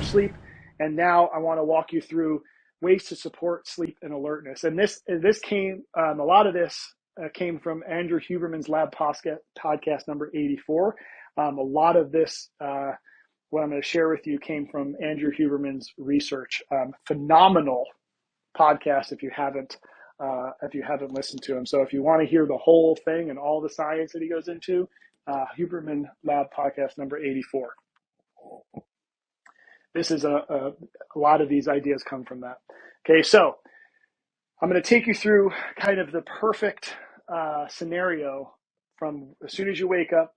sleep. And now I want to walk you through ways to support sleep and alertness. And this came, a lot of this came from Andrew Huberman's Lab Podcast number 84. A lot of this, what I'm going to share with you, came from Andrew Huberman's research. Phenomenal podcast if you haven't listened to him. So if you want to hear the whole thing and all the science that he goes into, Huberman Lab Podcast number 84. This is a lot of these ideas come from that. Okay, so I'm going to take you through kind of the perfect scenario from as soon as you wake up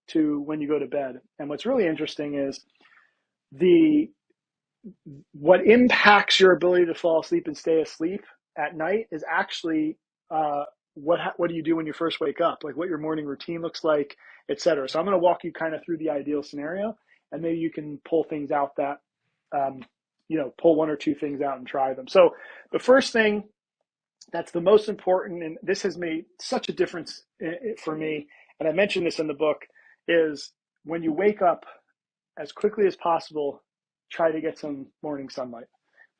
to when you go to bed. And what's really interesting is what impacts your ability to fall asleep and stay asleep at night is actually what do you do when you first wake up, like what your morning routine looks like, et cetera. So I'm going to walk you kind of through the ideal scenario, and maybe you can pull things out that, pull one or two things out and try them. So the first thing that's the most important, and this has made such a difference for me, and I mentioned this in the book, is when you wake up, as quickly as possible, try to get some morning sunlight.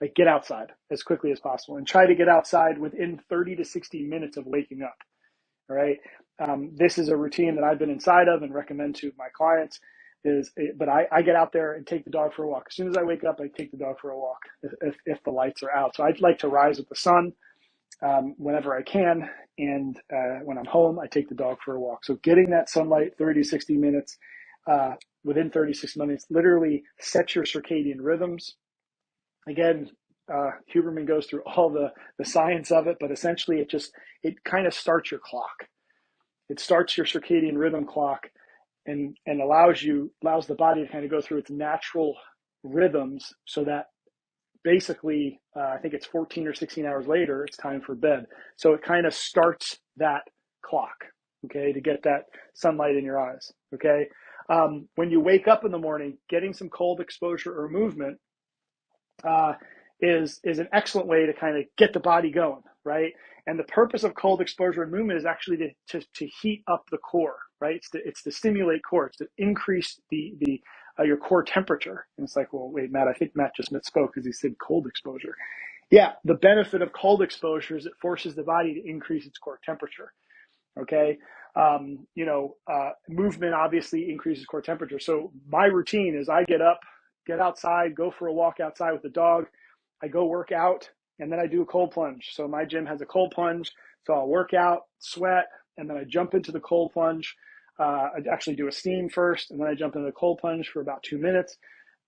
Like get outside as quickly as possible and try to get outside within 30 to 60 minutes of waking up. All right. This is a routine that I've been inside of and recommend to my clients but I get out there and take the dog for a walk. As soon as I wake up, I take the dog for a walk if the lights are out. So I'd like to rise with the sun whenever I can. And when I'm home, I take the dog for a walk. So getting that sunlight 30, 60 minutes, within 36 minutes, literally sets your circadian rhythms. Again, Huberman goes through all the science of it, but essentially it kind of starts your clock. It starts your circadian rhythm clock and allows the body to kind of go through its natural rhythms so that basically, I think it's 14 or 16 hours later, it's time for bed. So it kind of starts that clock, okay, to get that sunlight in your eyes, okay? When you wake up in the morning, getting some cold exposure or movement is an excellent way to kind of get the body going, right? And the purpose of cold exposure and movement is actually to heat up the core, right? It's to stimulate core. It's to increase your core temperature. And it's like, well, wait, Matt, I think Matt just misspoke because he said cold exposure. Yeah, the benefit of cold exposure is it forces the body to increase its core temperature. Okay. Movement obviously increases core temperature. So my routine is I get up, get outside, go for a walk outside with the dog. I go work out, and then I do a cold plunge. So my gym has a cold plunge. So I'll work out, sweat, and then I jump into the cold plunge. I actually do a steam first, and then I jump into the cold plunge for about 2 minutes.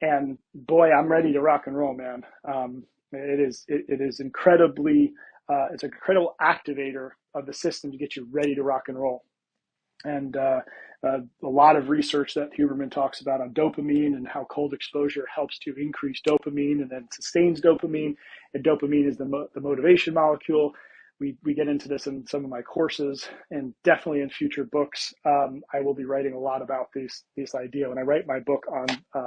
And boy, I'm ready to rock and roll, man. It is incredibly, it's an incredible activator of the system to get you ready to rock and roll. And a lot of research that Huberman talks about on dopamine and how cold exposure helps to increase dopamine and then sustains dopamine. And dopamine is the motivation molecule. We get into this in some of my courses, and definitely in future books. I will be writing a lot about this idea when I write my book on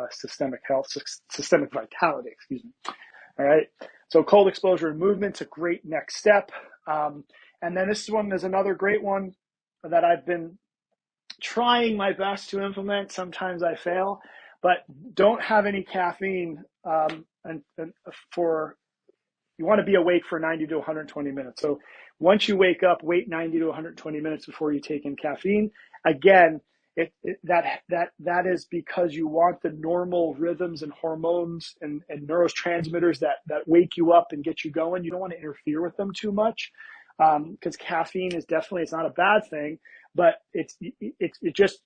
systemic health, systemic vitality, excuse me. All right. So cold exposure and movement's a great next step. And then this one is another great one that I've been trying my best to implement. Sometimes I fail, but don't have any caffeine you want to be awake for 90 to 120 minutes. So once you wake up, wait 90 to 120 minutes before you take in caffeine. Again, that is because you want the normal rhythms and hormones and neurotransmitters that wake you up and get you going. You don't want to interfere with them too much, because caffeine is definitely, it's not a bad thing, but it's just,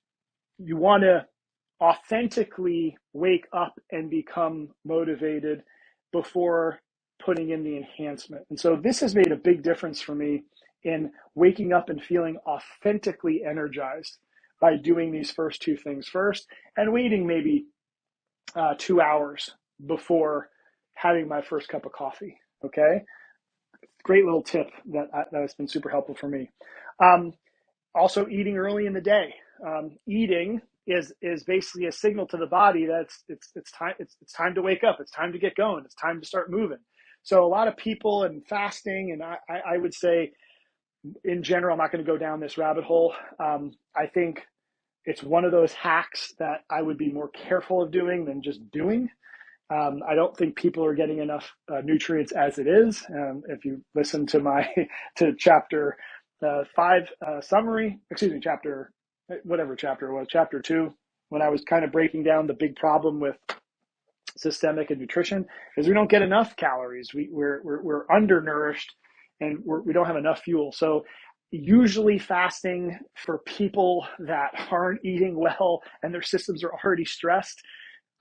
you want to authentically wake up and become motivated before putting in the enhancement. And so this has made a big difference for me in waking up and feeling authentically energized by doing these first two things first and waiting maybe 2 hours before having my first cup of coffee. Okay. Great little tip that has been super helpful for me. Also eating early in the day. Eating is basically a signal to the body that it's time to wake up. It's time to get going. It's time to start moving. So a lot of people and fasting, and I would say in general, I'm not going to go down this rabbit hole. I think it's one of those hacks that I would be more careful of doing than just doing. I don't think people are getting enough nutrients as it is. If you listen to my to chapter 5 summary, excuse me, whatever chapter it was, chapter 2, when I was kind of breaking down the big problem with systemic and nutrition, is we don't get enough calories. We're undernourished, and we don't have enough fuel. So usually fasting for people that aren't eating well and their systems are already stressed,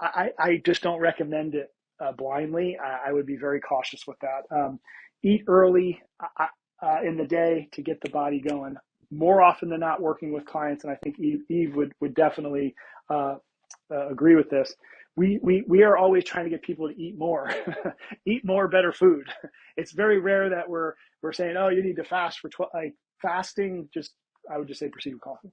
I just don't recommend it blindly. I would be very cautious with that. Eat early in the day to get the body going. More often than not, working with clients, and I think Eve would definitely agree with this. We are always trying to get people to eat more, eat more, better food. It's very rare that we're saying, oh, you need to fast for 12. Like fasting, I would just say proceed with caution.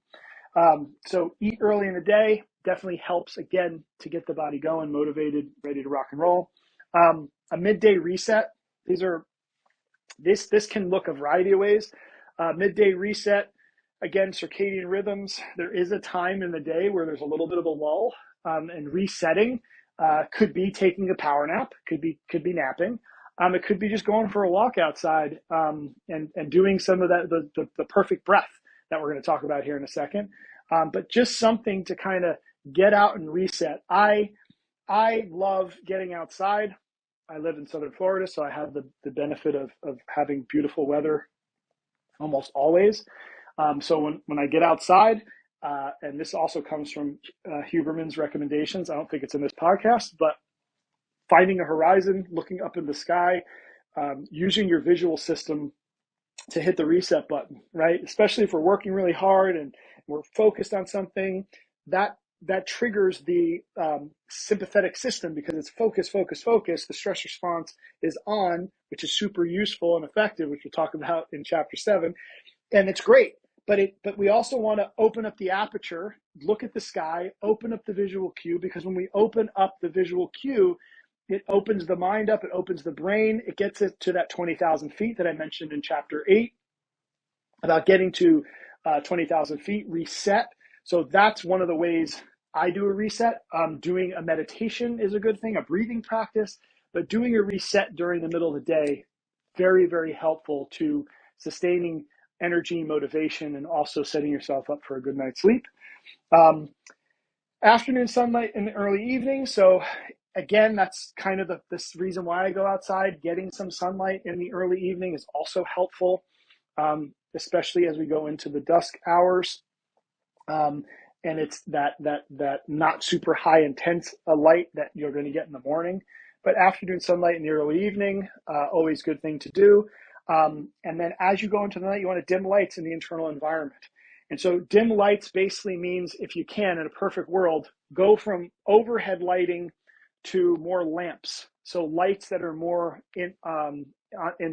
So eat early in the day definitely helps, again, to get the body going, motivated, ready to rock and roll. A midday reset. This can look a variety of ways. Midday reset, again, circadian rhythms. There is a time in the day where there's a little bit of a lull, and resetting could be taking a power nap, could be napping. It could be just going for a walk outside and doing some of that, the perfect breath that we're going to talk about here in a second. But just something to kind of get out and reset. I love getting outside. I live in Southern Florida, so I have the benefit of having beautiful weather almost always. So when I get outside, and this also comes from Huberman's recommendations, I don't think it's in this podcast, but finding a horizon, looking up in the sky, using your visual system to hit the reset button, right? Especially if we're working really hard and we're focused on something, that triggers the sympathetic system because it's focus. The stress response is on, which is super useful and effective, which we'll talk about in chapter 7. And it's great, but we also want to open up the aperture, look at the sky, open up the visual cue, because when we open up the visual cue, it opens the mind up, it opens the brain, it gets it to that 20,000 feet that I mentioned in chapter 8 about getting to 20,000 feet, reset. So that's one of the ways I do a reset. Doing a meditation is a good thing, a breathing practice, but doing a reset during the middle of the day, very, very helpful to sustaining energy, motivation, and also setting yourself up for a good night's sleep. Afternoon sunlight in the early evening. So again, that's kind of this reason why I go outside. Getting some sunlight in the early evening is also helpful, especially as we go into the dusk hours. And it's that not super high intense light that you're going to get in the morning, but afternoon sunlight in the early evening, always good thing to do. And then as you go into the night, you want to dim lights in the internal environment. And so dim lights basically means, if you can, in a perfect world, go from overhead lighting to more lamps. So lights that are more in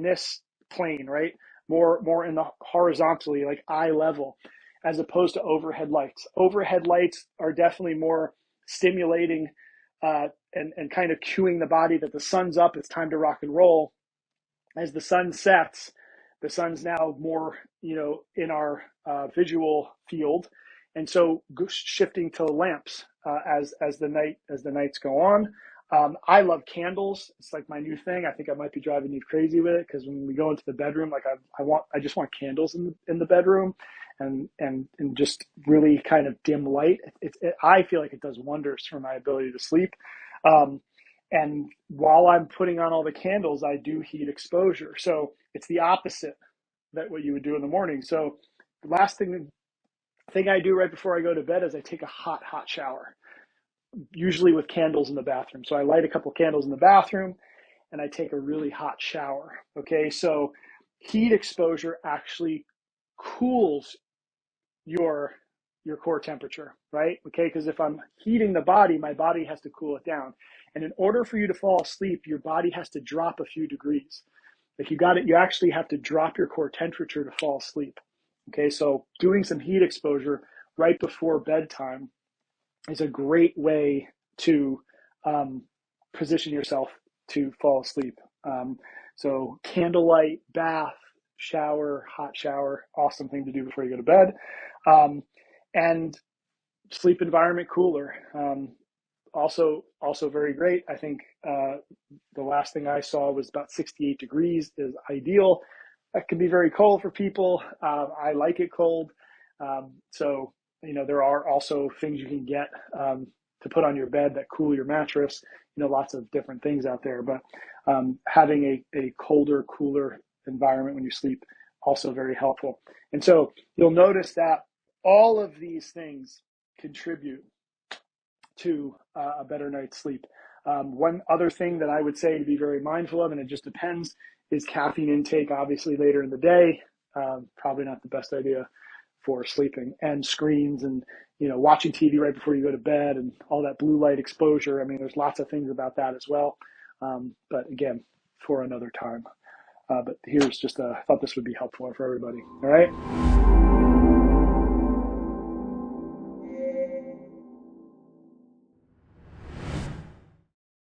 this plane, right? More in the horizontally, like eye level, as opposed to overhead lights. Overhead lights are definitely more stimulating and kind of cueing the body that the sun's up, it's time to rock and roll. As the sun sets, the sun's now more, in our visual field, and so shifting to lamps as the nights go on. I love candles. It's like my new thing. I think I might be driving you crazy with it, because when we go into the bedroom, like I just want candles in the bedroom, and just really kind of dim light. I feel like it does wonders for my ability to sleep. And while I'm putting on all the candles, I do heat exposure. So it's the opposite that what you would do in the morning. So the last thing I do right before I go to bed is I take a hot shower, usually with candles in the bathroom. So I light a couple candles in the bathroom and I take a really hot shower. Okay. So heat exposure actually cools your core temperature, right? Okay. Because if I'm heating the body, my body has to cool it down. And in order for you to fall asleep, your body has to drop a few degrees. If you actually have to drop your core temperature to fall asleep. Okay. So doing some heat exposure right before bedtime is a great way to position yourself to fall asleep. So candlelight, bath, shower, hot shower, awesome thing to do before you go to bed. And sleep environment cooler. Also very great. I think The last thing I saw was about 68 degrees is ideal. That can be very cold for people. I like it cold. So, there are also things you can get to put on your bed that cool your mattress. Lots of different things out there. But having a colder, cooler environment when you sleep, also very helpful. And so you'll notice that all of these things contribute to a better night's sleep. One other thing that I would say to be very mindful of, and it just depends, is caffeine intake, obviously later in the day. Probably not the best idea for sleeping, and screens and, watching TV right before you go to bed and all that blue light exposure. I mean, there's lots of things about that as well. But again, for another time. But here's just I thought this would be helpful for everybody. All right.